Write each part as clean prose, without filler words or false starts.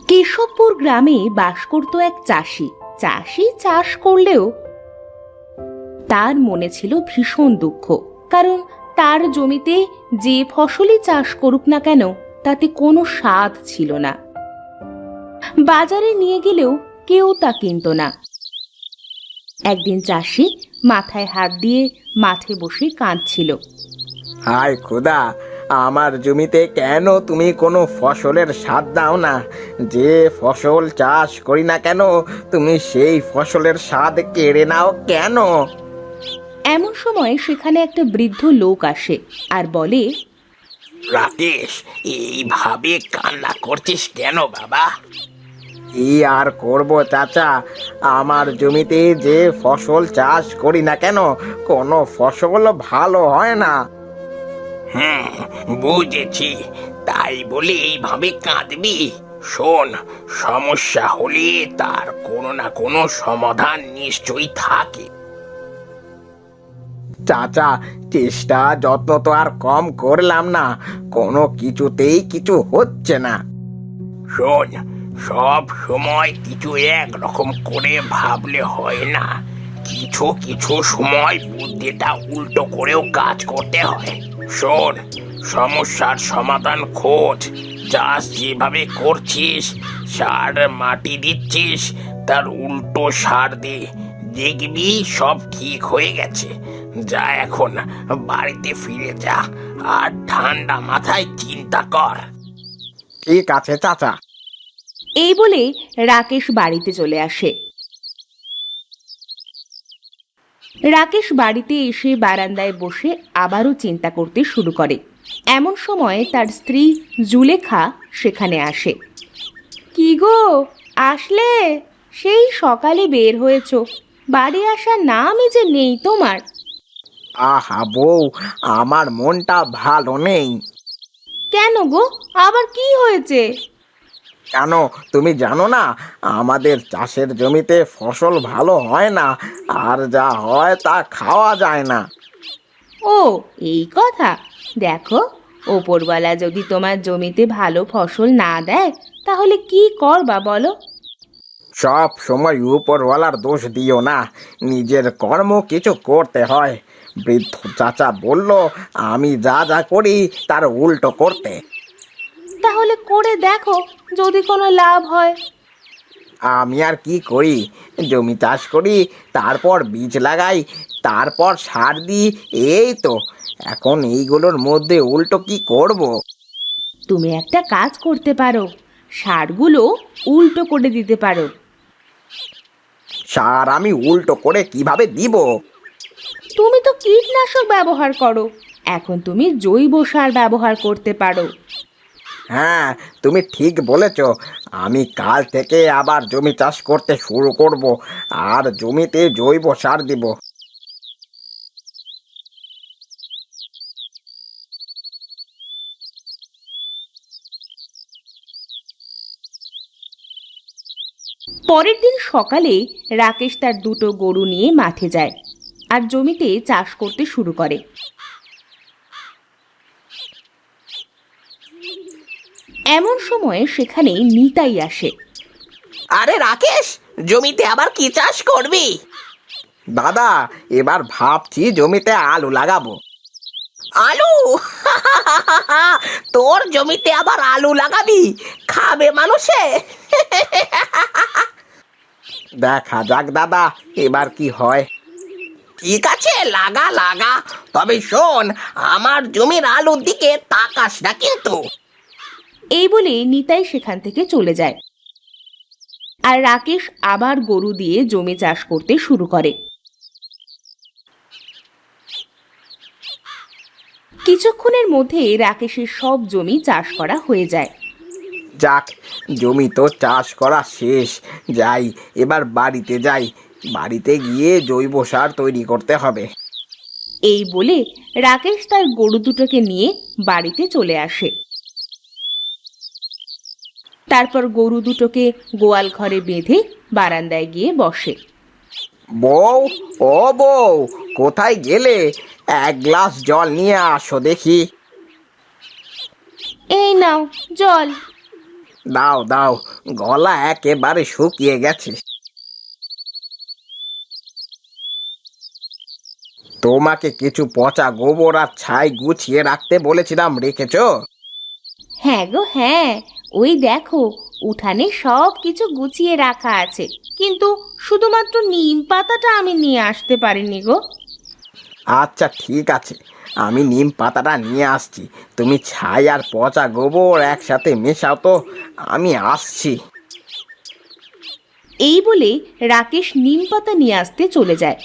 কেশবপুর গ্রামে বাস করত এক চাষি। চাষি চাষ করলেও তার মনে ছিল ভীষণ দুঃখ, কারণ তার জমিতে যে ফসলই চাষ করুক না কেন তাতে কোনো স্বাদ ছিল না। বাজারে নিয়ে গেলেও কেউ তা কিনত না। একদিন চাষি মাথায় হাত দিয়ে মাঠে বসে কাঁদছিল। হায় খোদা, আমার জমিতে কেন তুমি কোনো ফসলের স্বাদ দাও না? যে ফসল চাষ করি না কেন তুমি সেই ফসলের স্বাদ কেড়ে নাও কেন? এমন সময় সেখানে একটা বৃদ্ধ লোক আসে আর বলে, রাকেশ, এইভাবে কান্না করছিস কেন বাবা? কি আর করব চাচা, আমার জমিতে যে ফসল চাষ করি না কেন কোনো ফসল ভালো হয় না। বুঝেছি, তাই বলে এইভাবে কাঁদবি? শোন, সমস্যা হলে তার কোনো না কোনো সমাধান নিশ্চয়ই থাকে। চাচা, চেষ্টা যত্ন তো আর কম করলাম না, কোনো কিছুতেই কিছু হচ্ছে না। শোন, সব সময় কিছু একরকম করে ভাবলে হয় না, কিছু কিছু সময় বুদ্ধিটা উল্টো করেও কাজ করতে হয়। শোন, সমস্যার সমাধান খোঁজ। চাষ যেভাবে করছিস, সার মাটি দিচ্ছিস, তার উল্টো সার দে, দেখবি সব ঠিক হয়ে গেছে। যা, এখন বাড়িতে ফিরে যা আর ঠান্ডা মাথায় চিন্তা কর। ঠিক আছে চাচা। এই বলে রাকেশ বাড়িতে চলে আসে। রাকেশ বাড়িতে এসে বারান্দায় বসে আবারও চিন্তা করতে শুরু করে। এমন সময় তার স্ত্রী জুলেখা সেখানে আসে। কি গো, আসলে? সেই সকালে বের হয়েছ, বাড়ি আসার নামই যে নেই তোমার। আহা বউ, আমার মনটা ভালো নেই। কেন গো, আবার কি হয়েছে? কেন তুমি জানো না, আমাদের চাষের জমিতে ফসল ভালো হয় না, আর যা হয় তা খাওয়া যায় না। ও, এই কথা। দেখো, ওপরওয়ালা যদি তোমার জমিতে ভালো ফসল না দেয় তাহলে কি করবা বলো? সব সময় উপরওয়ালার দোষ দিও না, নিজের কর্ম কিছু করতে হয়। বৃদ্ধ চাচা বলল আমি যা যা করি তার উল্টো করতে। তাহলে করে দেখো, যদি কোনো লাভ হয়। আমি আর কি করি, জমি চাষ করি, তারপর বীজ লাগাই, তারপর সার দিই, এই তো। এখন এইগুলোর মধ্যে উল্টো কি করব? তুমি একটা কাজ করতে পারো, সারগুলো উল্টো করে দিতে পারো। সার আমি উল্টো করে কিভাবে দিব? তুমি তো কীটনাশক ব্যবহার করো, এখন তুমি জৈব সার ব্যবহার করতে পারো। হ্যাঁ, তুমি ঠিক বলেছ। আমি কাল থেকে আবার জমি চাষ করতে শুরু করব আর জমিতে জৈব সার দিব। পরের দিন সকালে রাকেশ তার দুটো গরু নিয়ে মাঠে যায় আর জমিতে চাষ করতে শুরু করে। এমন সময় সেখানে নিতাই আসে। আরে রাকেশ, জমিতে আবার কি চাষ করবি? দাদা, এবার ভাবছি জমিতে আলু লাগাবো। আলু? তোর জমিতে আবার আলু লাগাবি? খাবে মানুষে? দেখা যাক দাদা, এবার কি হয়। ঠিক আছে, লাগা লাগা, তবে শোন, আমার জমির আলুর দিকে তাকাস না কিন্তু। এই বলে নিতাই সেখান থেকে চলে যায় আর রাকেশ আবার গরু দিয়ে জমি চাষ করতে শুরু করে। কিছুক্ষণের মধ্যে রাকেশের সব জমি চাষ করা হয়ে যায়। যাক, জমি তো চাষ করা শেষ। যাই, এবার বাড়িতে যাই, বাড়িতে গিয়ে জৈব সার তৈরি করতে হবে। এই বলে রাকেশ তার গরু দুটোকে নিয়ে বাড়িতে চলে আসে। তারপর গরু দুটোকে গোয়াল ঘরে বেঁধে বারান্দায় গিয়ে বসে। বউ, ও বউ, কোথায় গেলে? এক গ্লাস জল নিয়ে আসো দেখি। এই নাও জল। দাও দাও, গলা একেবারে শুকিয়ে গেছে। তোমাকে কিছু পচা গোবর আর ছাই গুছিয়ে রাখতে বলেছিলাম, রেখেছো? হ্যাঁ গো হ্যাঁ, ওই দেখো উঠানে সব কিছু গুছিয়ে রাখা আছে, কিন্তু শুধুমাত্র নিম পাতাটা আমি নিয়ে আসতে পারিনি গো। আচ্ছা ঠিক আছে, আমি নিম পাতাটা নিয়ে আসছি। তুমি ছাই আর পচা গোবর একসাথে মেশাও তো, আমি আসছি। এই বলে রাকেশ নিম পাতা নিয়ে আসতে চলে যায়,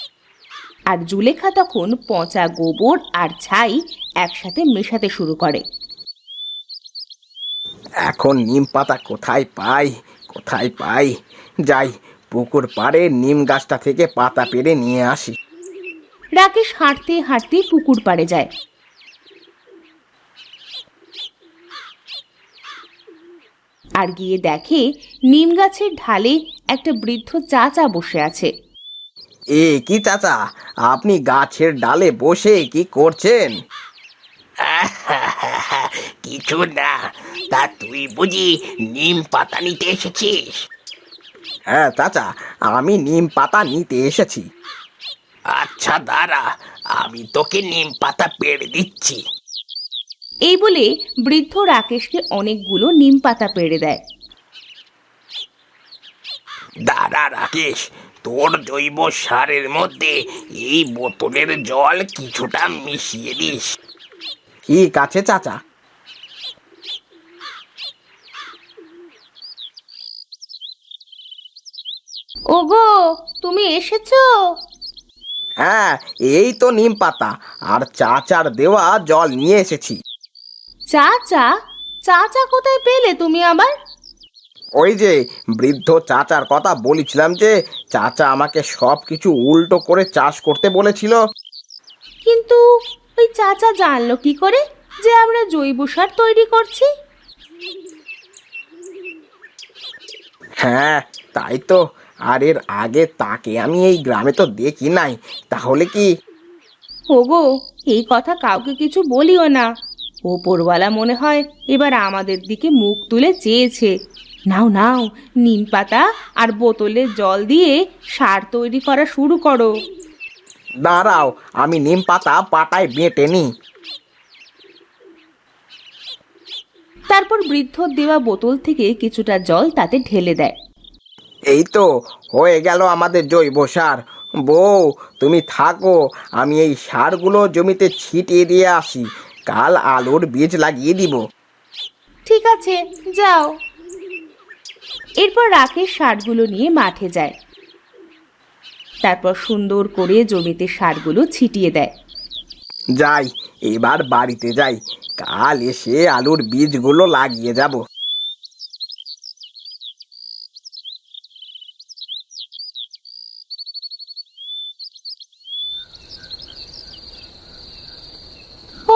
আর জুলেখা তখন পচা গোবর আর ছাই একসাথে মেশাতে শুরু করে। এখন নিম পাতা কোথায় পাই, কোথায় পাই? যাই, পুকুর পাড়ে নিম গাছটা থেকে পাতা পেড়ে নিয়ে আসি। রাকেশ হাঁটতে হাঁটতে পুকুর পাড়ে যায়। আর গিয়ে দেখে নিম গাছের ঢালে একটা বৃদ্ধ চাচা বসে আছে। এ কি চাচা, আপনি গাছের ডালে বসে কি করছেন? কিছু না। তা তুই বুঝি নিম পাতা নিতে এসেছিস? হ্যাঁ চাচা, আমি নিম পাতা নিতে এসেছি। আচ্ছা দাঁড়া, আমি তোকে নিম পাতা পেড়ে দিচ্ছি। এই বলে বৃদ্ধ রাকেশকে অনেকগুলো নিম পাতা পেড়ে দেয়। দাঁড়া রাকেশ, তোর জৈব সারের মধ্যে এই বোতলের জল কিছুটা মিশিয়ে দিস। ঠিক আছে চাচা। ওগো, তুমি এসেছো? হ্যাঁ, এই তো নিম পাতা আর চাচার দেওয়া জল নিয়ে এসেছি। চাচা? চাচা কোথায় পেলে তুমি আবার? ওই যে বৃদ্ধ চাচার কথা বলেছিলাম, যে চাচা আমাকে সব কিছু উল্টো করে চাষ করতে বলেছিল। কিন্তু ওই চাচা জানলো কি করে যে আমরা জৈব সার তৈরি করছি? হ্যাঁ তাই তো, আর এর আগে তাকে আমি এই গ্রামে তো দেখি নাই। তাহলে কি? ওগো, এই কথা কাউকে কিছু বলিও না। ওপরওয়ালা মনে হয় এবার আমাদের দিকে মুখ তুলে চেয়েছে। নাও নাও, নিম পাতা আর বোতলের জল দিয়ে সার তৈরি করা শুরু করো। দাঁড়াও, আমি নিম পাতা পাটায় বেটে নি। তারপর বৃদ্ধ দেওয়া বোতল থেকে কিছুটা জল তাতে ঢেলে দেয়। এই তো হয়ে গেল আমাদের জৈব সার। বউ, তুমি থাকো, আমি এই সারগুলো জমিতে ছিটিয়ে দিয়ে আসি। কাল আলুর বীজ লাগিয়ে দিব। ঠিক আছে, যাও। এরপর রাকেশ সারগুলো নিয়ে মাঠে যায়। তারপর সুন্দর করে জমিতে সারগুলো ছিটিয়ে দেয়। যাই, এবার বাড়িতে যাই, কাল এসে আলুর বীজগুলো লাগিয়ে যাব।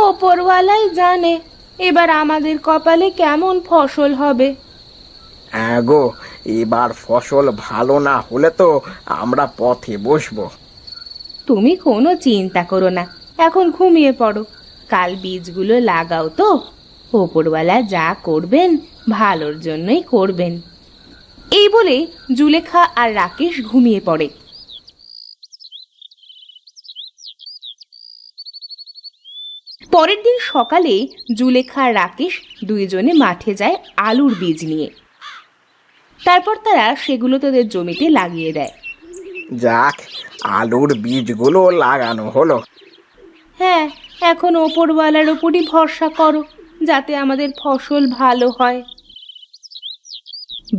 ওপরওয়ালাই জানে এবার আমাদের কপালে কেমন ফসল হবে। হ্যাঁ গো, এবার ফসল ভালো না হলে তো আমরা পথে বসবো। তুমি কোনো চিন্তা করো না, এখন ঘুমিয়ে পড়ো। কাল বীজগুলো লাগাও তো। ওপরওয়ালা যা করবেন ভালোর জন্যই করবেন। এই বলে জুলেখা আর রাকেশ ঘুমিয়ে পড়ে। পরের দিন সকালে জুলেখা আর রাকেশ দুইজনে মাঠে যায় আলুর বীজ নিয়ে। তারপর তারা সেগুলো তাদের জমিতে লাগিয়ে দেয়। যাক, আলুর বীজগুলো লাগানো হলো। হ্যাঁ, এখন ওপরওয়ালার উপরই ভরসা করো, যাতে আমাদের ফসল ভালো হয়।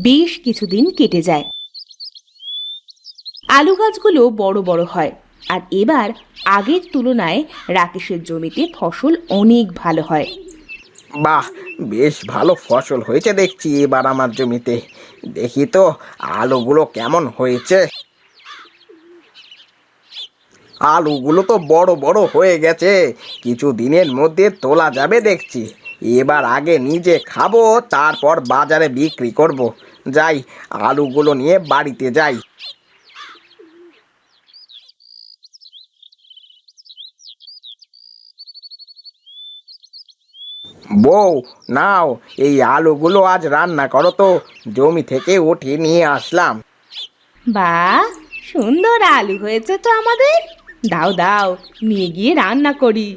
বেশ কিছুদিন কেটে যায়। আলু গাছগুলো বড় বড় হয়, আর এবার আগের তুলনায় রাকেশের জমিতে ফসল অনেক ভালো হয়। বাহ, বেশ ভালো ফসল হয়েছে দেখছি এবার আমার জমিতে। দেখি তো আলুগুলো কেমন হয়েছে। আলুগুলো তো বড় বড় হয়ে গেছে, কিছু দিনের মধ্যে তোলা যাবে দেখছি। এবার আগে নিজে খাবো, তারপর বাজারে বিক্রি করব। যাই, আলুগুলো নিয়ে বাড়িতে যাই। বউ, নাও এই আলুগুলো আজ রান্না করো তো, জমি থেকে উঠিয়ে নিয়ে আসলাম। বাহ, সুন্দর আলু হয়েছে তো আমাদের। দাও দাও, নিয়ে গিয়ে রান্না করি।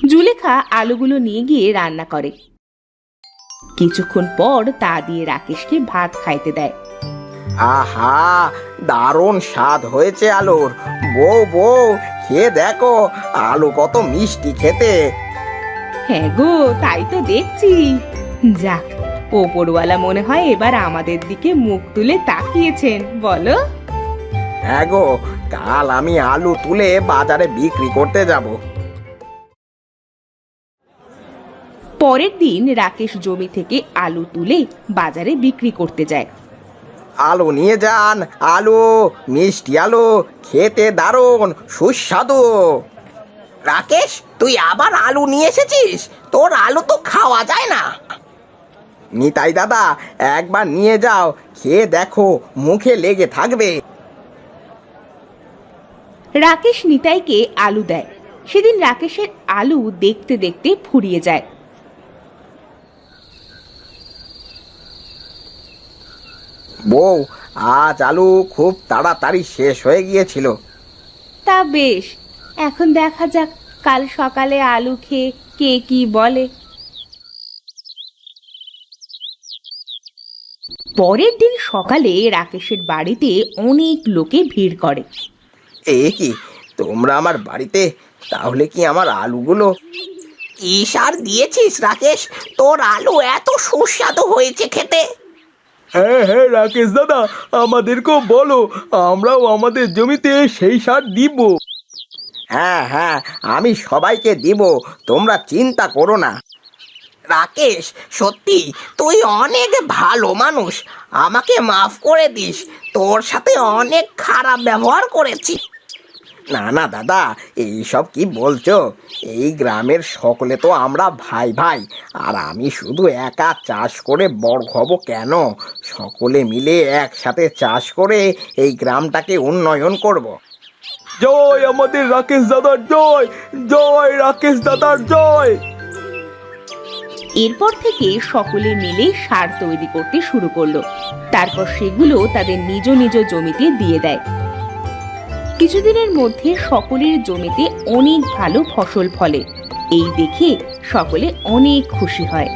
জুলেখা আলুগুলো নিয়ে গিয়ে রান্না করে। কিছুক্ষণ পর তা দিয়ে রাকেশকে ভাত খাইতে দেয়। আহা, দারুণ স্বাদ হয়েছে আলুর। বউ বউ, খেয়ে দেখো আলু কত মিষ্টি খেতে। হ্যাঁ গো, তাই তো দেখছি। যাক, ওপরওয়ালা মনে হয় এবার আমাদের দিকে মুখ তুলে তাকিয়েছেন, বলো। হ্যাঁ গো, কাল আমি আলু তুলে বাজারে বিক্রি করতে যাব। পরের দিন রাকেশ জমি থেকে আলু তুলে বাজারে বিক্রি করতে যায়। আলু নিয়ে যান, আলু, মিষ্টি আলু, খেতে দারুণ সুস্বাদু। রাকেশ, তুই আবার আলু নিয়ে এসেছিস? তোর আলু তো খাওয়া যায় না। নিতাই দাদা, একবার নিয়ে যাও, খেয়ে দেখো, মুখে লেগে থাকবে। রাকেশ নিতাইকে আলু দেয়। সেদিন রাকেশের আলু দেখতে দেখতে ফুরিয়ে যায়। বউ, আজ আলু খুব তাড়াতাড়ি শেষ হয়ে গিয়েছিল। তা বেশ, এখন দেখা যাক কাল সকালে আলু খেয়ে কে কি বলে। পরের দিন সকালে রাকেশের বাড়িতে অনেক লোকে ভিড় করে। এ কি, তোমরা আমার বাড়িতে? তাহলে কি আমার আলুগুলো? কি সার দিয়েছিস রাকেশ? তোর আলু এত সুস্বাদু হয়েছে খেতে। হ্যাঁ হ্যাঁ রাকেশ দাদা, আমাদেরকেও বলো, আমরাও আমাদের জমিতে সেই সার দিব। হ্যাঁ হ্যাঁ, আমি সবাইকে দিব, তোমরা চিন্তা করো না। রাকেশ, সত্যি তুই অনেক ভালো মানুষ, আমাকে মাফ করে দিস। তোর সাথে অনেক খারাপ ব্যবহার করেছি। না না দাদা, এইসব কি বলছো? এই গ্রামের সকলে তো আমরা ভাই ভাই, আর আমি শুধু একা চাষ করে বড় হব কেন? সকলে মিলে একসাথে চাষ করে এই গ্রামটাকে উন্নয়ন করব। জয় আমাদের রাকেশ দাদার জয়, জয় রাকেশ দাদার জয়। এরপর থেকে সকলে মিলে সার তৈরি করতে শুরু করলো। তারপর সেগুলো তাদের নিজ নিজ জমিতে দিয়ে দেয়। কিছুদিনের মধ্যে সকলের জমিতে অনেক ভালো ফসল ফলে। এই দেখে সকলে অনেক খুশি হয়।